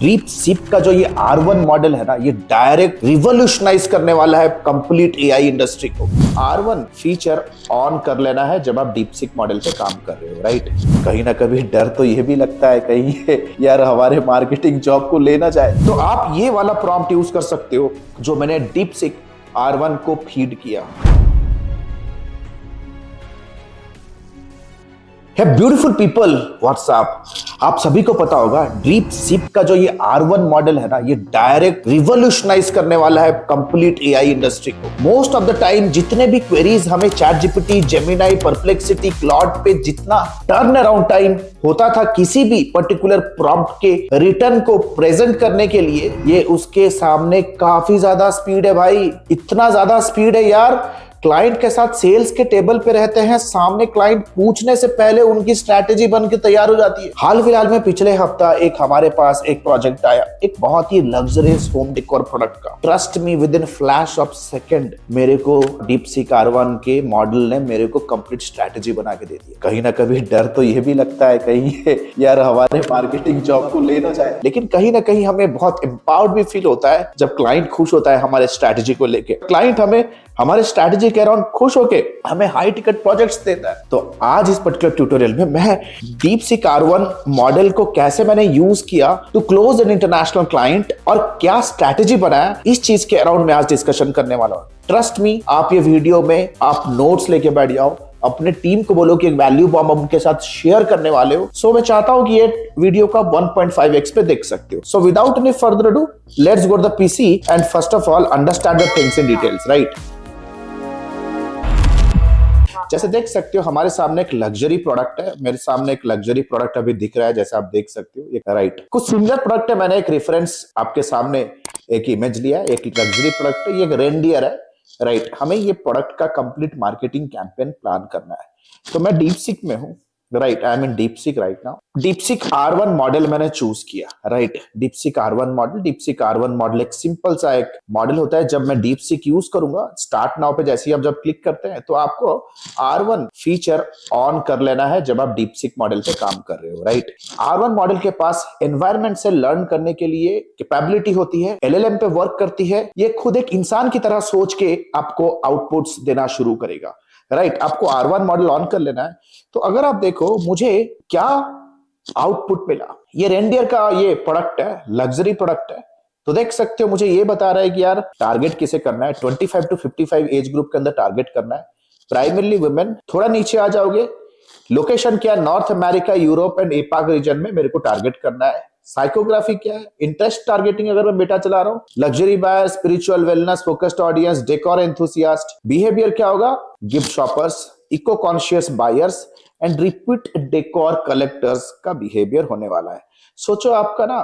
Deep सीप का जो ये R1 मॉडल है ना, ये डायरेक्ट रिवॉल्यूशनाइज करने वाला है कंप्लीट एआई इंडस्ट्री को। R1 फीचर ऑन कर लेना है जब आप डीप सीक मॉडल पे काम कर रहे हो, राइट। कहीं ना कभी डर तो ये भी लगता है कहीं ये यार हमारे मार्केटिंग जॉब को लेना जाए, तो आप ये वाला प्रॉम्प्ट यूज कर सकते हो जो मैंने डीप सीक R1 को फीड किया। है ब्यूटीफुल पीपल, व्हाट्सएप। आप सभी को पता होगा डीप सीप का जो ये R1 मॉडल है ना, ये डायरेक्ट रिवॉल्यूशनाइज करने वाला है कंप्लीट एआई इंडस्ट्री को। मोस्ट ऑफ द टाइम जितने भी क्वेरीज हमें chat GPT, Gemini, perplexity, Claude पे जितना टर्न अराउंड टाइम होता था किसी भी पर्टिकुलर प्रॉम्प्ट के रिटर्न को प्रेजेंट करने के लिए, ये उसके सामने काफी ज्यादा स्पीड है भाई। इतना ज्यादा स्पीड है यार, क्लाइंट के साथ सेल्स के टेबल पे रहते हैं, सामने क्लाइंट पूछने से पहले उनकी स्ट्रैटेजी बन के तैयार हो जाती है। हाल फिलहाल में पिछले हफ्ता एक हमारे पास एक प्रोजेक्ट आया, एक बहुत ही लग्जरियस होम डेकोर प्रोडक्ट का। Trust me, with in flash of second मेरे को डीप सीक R1 के मॉडल ने मेरे को कंप्लीट स्ट्रैटेजी बना के दे दी। कहीं ना कभी डर तो ये भी लगता है कहीं ये यार हमारे मार्केटिंग जॉब को लेना जाए, लेकिन कहीं ना कहीं हमें बहुत एम्पावर्ड भी फील होता है जब क्लाइंट खुश होता है हमारे स्ट्रैटेजी को लेके। क्लाइंट हमें हमारे स्ट्रैटेजी के अराउंड खुश होके हमें हाई टिकट प्रोजेक्ट्स देता है। तो आज इस पर्टिकुलर ट्यूटोरियल में मैं डीप सीक R1 मॉडल को कैसे मैंने यूज किया to close an international client और क्या स्ट्रैटेजी बनाया, इस चीज के अराउंड में आज डिस्कशन करने वाला हूं। ट्रस्ट मी, आप ये वीडियो में आप नोट्स लेके बैठ जाओ, अपने टीम को बोलो कि एक वैल्यू बॉम्ब उनके साथ शेयर करने वाले हो। सो मैं चाहता हूं कि ये वीडियो का 1.5x पे देख सकते हो। So without any further ado, let's go to the PC and first of all understand the things in details, right. जैसे देख सकते हो हमारे सामने एक लग्जरी प्रोडक्ट है, मेरे सामने एक लग्जरी प्रोडक्ट अभी दिख रहा है, जैसे आप देख सकते हो, एक राइट। कुछ सिमिलर प्रोडक्ट है, मैंने एक रेफरेंस आपके सामने एक इमेज लिया है, एक लग्जरी प्रोडक्ट है, ये एक रेनडियर है, राइट। हमें ये प्रोडक्ट का कंप्लीट मार्केटिंग कैंपेन प्लान करना है, तो मैं डीप सीक में हूं, right. I am in deep seek right now. Deep seek R1 model मैंने चूज किया, right. Deep seek R1 model, deep seek R1 model एक सिंपल सा एक मॉडल होता है। जब मैं डीप सीक यूज करूंगा, स्टार्ट नाउ पे जैसे ही आप जब क्लिक करते हैं तो आपको R1 फीचर ऑन कर लेना है जब आप डीप सीक मॉडल पे काम कर रहे हो, राइट। R1 मॉडल के पास एनवायरमेंट से लर्न करने के लिए कैपेबिलिटी होती है, LLM पे वर्क करती है। ये खुद एक इंसान की तरह सोच के आपको आउटपुट्स देना शुरू करेगा, राइट। आपको R1 मॉडल ऑन कर लेना है। तो अगर आप देखो मुझे क्या आउटपुट मिला, ये रेनडियर का ये प्रोडक्ट है, लग्जरी प्रोडक्ट है। तो देख सकते हो मुझे ये बता रहा है कि यार टारगेट किसे करना है, 25 to 55 एज ग्रुप के अंदर टारगेट करना है, प्राइमरली वुमेन। थोड़ा नीचे आ जाओगे, लोकेशन क्या, North America, Europe and APAC region में मेरे को टारगेट करना है। साइकोग्राफी क्या है, इंटरेस्ट टारगेटिंग अगर मैं बेटा चला रहा हूँ, luxury buyer, spiritual, wellness focused audience, decor enthusiast. Behaviour क्या होगा, gift shoppers, eco conscious buyers and repeat decor collectors का बिहेवियर होने वाला है। सोचो आपका ना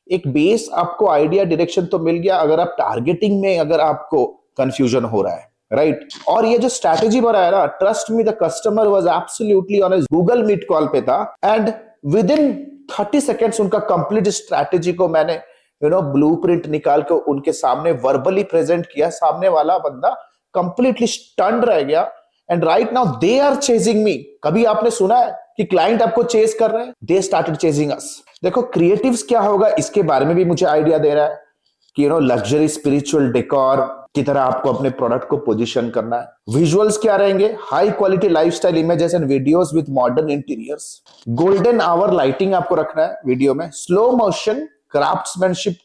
एक बेस, आपको आइडिया, डायरेक्शन तो मिल गया। अगर आप टारगेटिंग में अगर आपको कंफ्यूजन हो रहा है, राइट। और ये जो स्ट्रैटेजी बना है ना, trust me the customer was absolutely on Google Meet call पे था एंड विद इन 30 सेकेंड्स उनका कंप्लीट स्ट्रैटेजी को मैंने ब्लूप्रिंट निकाल के उनके सामने वर्बली प्रेजेंट किया। सामने वाला बंदा कंप्लीटली स्टन्ड रह गया and right now they are chasing me. कभी आपने सुना है कि क्लाइंट आपको चेज कर रहे हैं? दे स्टार्टेड चेजिंग अस। देखो क्रिएटिव्स क्या होगा इसके बारे में भी मुझे आइडिया दे रहा है कि लग्जरी स्पिरिचुअल डेकोर की तरह आपको अपने प्रोडक्ट को पोजीशन करना है। विजुअल्स क्या रहेंगे, high quality lifestyle images and videos with modern interiors. Golden hour lighting आपको रखना है वीडियो में। स्लो मोशन क्राफ्ट्समैनशिप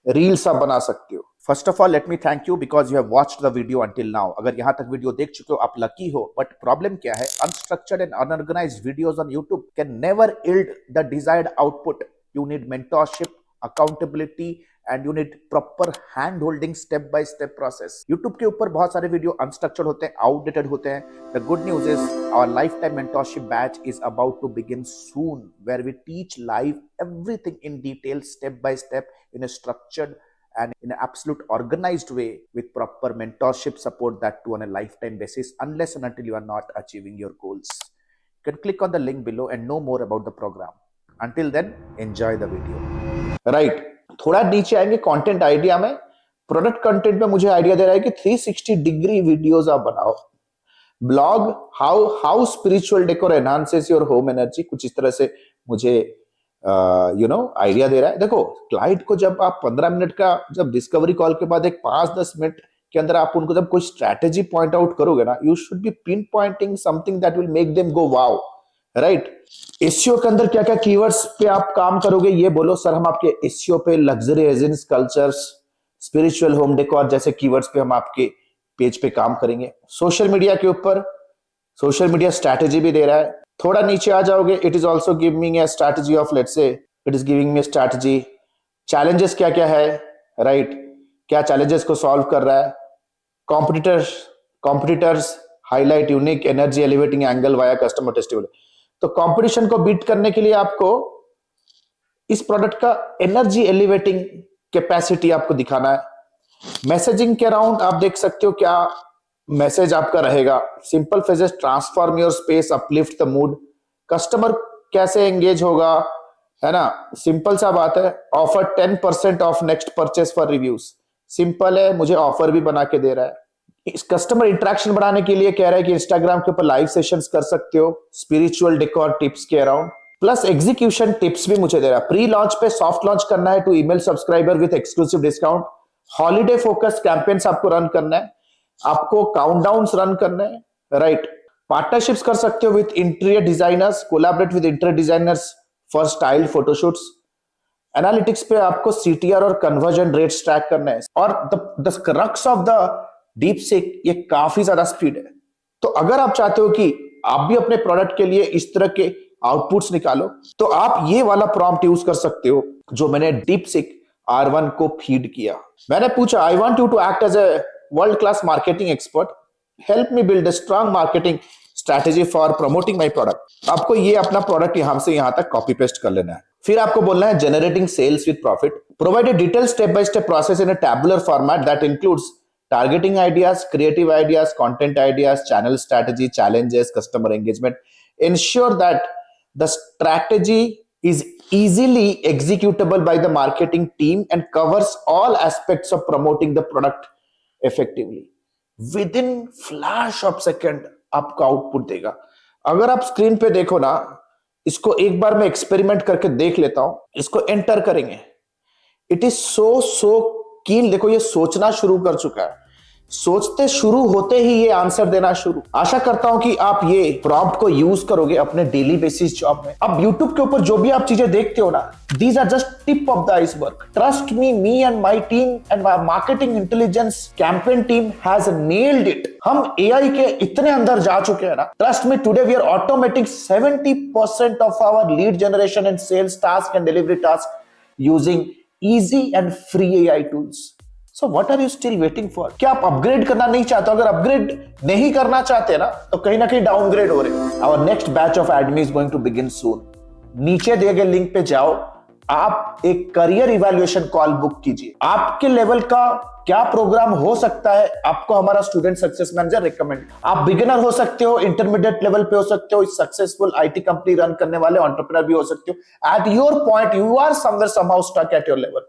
रील्स आप बना सकते हो। First of all let me thank you because you have watched the video until now. अगर यहां तक वीडियो देख चुके हो आप लकी हो, बट प्रॉब्लम क्या है, unstructured and unorganised videos on YouTube can never yield the desired output. You need mentorship, accountability and you need proper hand holding, step by step process. YouTube के ऊपर बहुत सारे वीडियो अनस्ट्रक्चर्ड होते हैं, outdated होते हैं। The good news is our lifetime mentorship batch is about to begin soon, where we teach live everything in detail, step by step, in a structured and in an absolute organized way with proper mentorship support, that too on a lifetime basis, unless and until you are not achieving your goals. You can click on the link below and know more about the program. Until then, enjoy the video. Right. थोड़ा नीचे आएंगे content idea में, product content में मुझे idea दे रहा है कि 360 degree videos आप बनाओ। Blog, how spiritual decor enhances your home energy, कुछ इस तरह से मुझे आइडिया दे रहा है। देखो, क्लाइंट को जब आप 15 मिनट का जब डिस्कवरी कॉल के बाद एक 5-10 मिनट के अंदर आप उनको जब कोई स्ट्रैटेजी पॉइंट आउट करोगे ना, you should be pinpointing something that will make them go wow, right. SEO के अंदर क्या क्या कीवर्ड्स पे आप काम करोगे ये बोलो। सर हम आपके एसईओ पे luxury residence cultures, spiritual home decor जैसे कीवर्ड्स पे हम आपके पेज पे काम करेंगे। सोशल मीडिया के ऊपर सोशल मीडिया स्ट्रैटेजी भी दे रहा है। थोड़ा नीचे आ जाओगे, it is also giving a strategy of, let's say it is giving me strategy, challenges क्या क्या है, राइट, क्या चैलेंजेस को सॉल्व कर रहा है। Competitors highlight unique energy elevating angle via customer testimony. तो कंपटीशन को बीट करने के लिए आपको इस प्रोडक्ट का एनर्जी एलिवेटिंग कैपेसिटी आपको दिखाना है। मैसेजिंग के अराउंड आप देख सकते हो क्या मैसेज आपका रहेगा। Simple phrases, transform your space, uplift the mood. Customer कैसे एंगेज होगा, है ना, सिंपल सा बात है। Offer 10% of next purchase for reviews. Simple है, मुझे ऑफर भी बना के दे रहा है। इस कस्टमर इंटरेक्शन बढ़ाने के लिए कह रहा है कि इंस्टाग्राम के ऊपर लाइव सेशंस कर सकते हो, स्पिरिचुअल डेकोर टिप्स के अराउंड, प्लस एग्जीक्यूशन टिप्स भी मुझे दे रहा है। प्री लॉन्च पे सॉफ्ट लॉन्च करना है to email subscriber with exclusive discount. Holiday focus campaigns आपको रन करना है, आपको काउंटडाउन्स रन करना है, राइट। पार्टनरशिप्स कर सकते हो with interior designers, collaborate with interior designers for style photoshoots. Analytics पे आपको सीटीआर और कन्वर्जन रेट्स ट्रैक करना है। और the crux of the deep seek, ये काफी ज्यादा स्पीड है। तो अगर आप चाहते हो कि आप भी अपने प्रोडक्ट के लिए इस तरह के आउटपुट्स निकालो, तो आप ये वाला प्रॉम्प्ट यूज कर सकते हो जो मैंने डीप सीक R1 को फीड किया। मैंने पूछा, I want you to act as a world class marketing expert, help me build a strong marketing strategy for promoting my product. आपको ये अपना प्रोडक्ट यहां से यहां तक कॉपी पेस्ट कर लेना है। फिर आपको बोलना है generating sales with profit, provide a detail step by step process in a tabular format that includes targeting ideas, creative ideas, content ideas, channel strategy, challenges, customer engagement. Ensure that the strategy is easily executable by the marketing team and covers all aspects of promoting the product effectively. Within flash of second आपका output देगा। अगर आप screen पे देखो ना, इसको एक बार मैं एक्सपेरिमेंट करके देख लेता हूं। इसको एंटर करेंगे, इट इज सो कीन। देखो ये सोचना शुरू कर चुका है, सोचते शुरू होते ही ये आंसर देना शुरू। आशा करता हूं कि आप ये प्रॉम्प्ट को यूज करोगे अपने डेली बेसिस जॉब में। अब YouTube के ऊपर जो भी आप चीजें देखते हो ना, these are just tip of the iceberg. Trust me and my team and my marketing intelligence campaign team has nailed it. हम AI के इतने अंदर जा चुके हैं ना, trust me, today we are automating 70% of our lead generation and sales task and delivery task using easy and free AI tools. So what are you still waiting for? क्या आप अपग्रेड करना नहीं चाहते? अगर अपग्रेड नहीं करना चाहते ना, तो कहीं ना कहीं डाउनग्रेड हो रहे। Our next batch of Admi is going to begin soon. नीचे दिए गए लिंक पे जाओ, आप एक करियर इवैल्यूएशन कॉल बुक कीजिए। आपके लेवल का क्या प्रोग्राम हो सकता है, आपको हमारा स्टूडेंट सक्सेस मैनेजर रिकमेंड। आप बिगिनर हो सकते हो, इंटरमीडिएट लेवल पे हो सकते हो, सक्सेसफुल IT कंपनी रन करने वाले एंटरप्रेन्योर भी हो सकते हो। At your point you are somewhere somehow stuck at your level,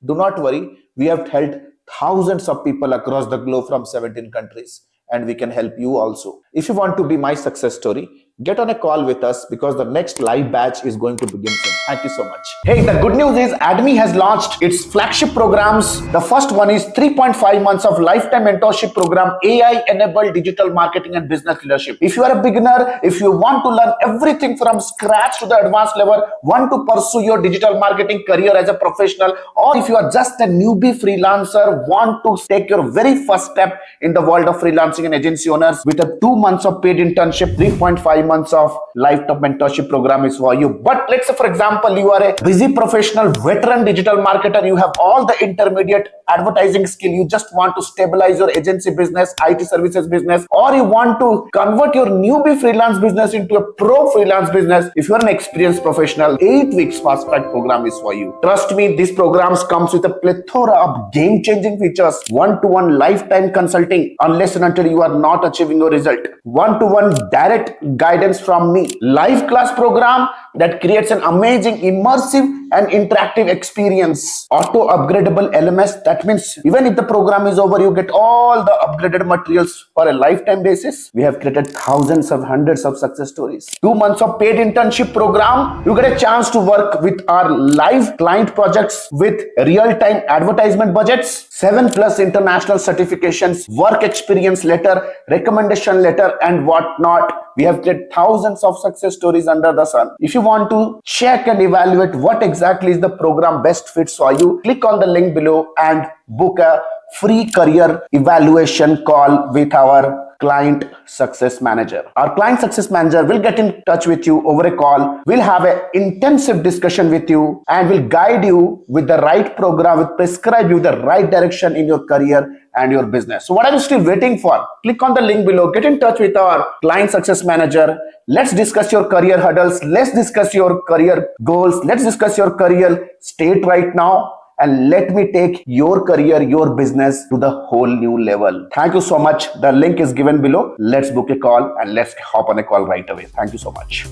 do not worry, we have helped thousands of people across the globe from 17 countries, and we can help you also. If you want to be my success story, get on a call with us because the next live batch is going to begin soon. Thank you so much. Hey, the good news is Admi has launched its flagship programs. The first one is 3.5 months of lifetime mentorship program, AI enabled digital marketing and business leadership. If you are a beginner, if you want to learn everything from scratch to the advanced level, want to pursue your digital marketing career as a professional, or if you are just a newbie freelancer, want to take your very first step in the world of freelancing and agency owners with a 2 months of paid internship, 3.5 months of lifetime mentorship program is for you. But let's say, for example, you are a busy professional, veteran digital marketer, you have all the intermediate advertising skill, you just want to stabilize your agency business, IT services business, or you want to convert your newbie freelance business into a pro freelance business. If you are an experienced professional, 8 weeks fast track program is for you. Trust me, this program comes with a plethora of game-changing features, one-to-one lifetime consulting unless and until you are not achieving your result, one-to-one direct guidance from me, live class program that creates an amazing immersive an interactive experience, auto upgradable LMS. That means even if the program is over, you get all the upgraded materials for a lifetime basis. We have created thousands of hundreds of success stories. 2 months of paid internship program. You get a chance to work with our live client projects with real-time advertisement budgets, 7+ international certifications, work experience letter, recommendation letter, and whatnot. We have created thousands of success stories under the sun. If you want to check and evaluate what exactly is the program best fits for you, click on the link below and book a free career evaluation call with our client success manager. Our client success manager will get in touch with you over a call. We'll have an intensive discussion with you and will guide you with the right program, will prescribe you the right direction in your career and your business. So what are you still waiting for? Click on the link below, get in touch with our client success manager. Let's discuss your career hurdles. Let's discuss your career goals. Let's discuss your career state right now. And let me take your career, your business to the whole new level. Thank you so much. The link is given below. Let's book a call and let's hop on a call right away. Thank you so much.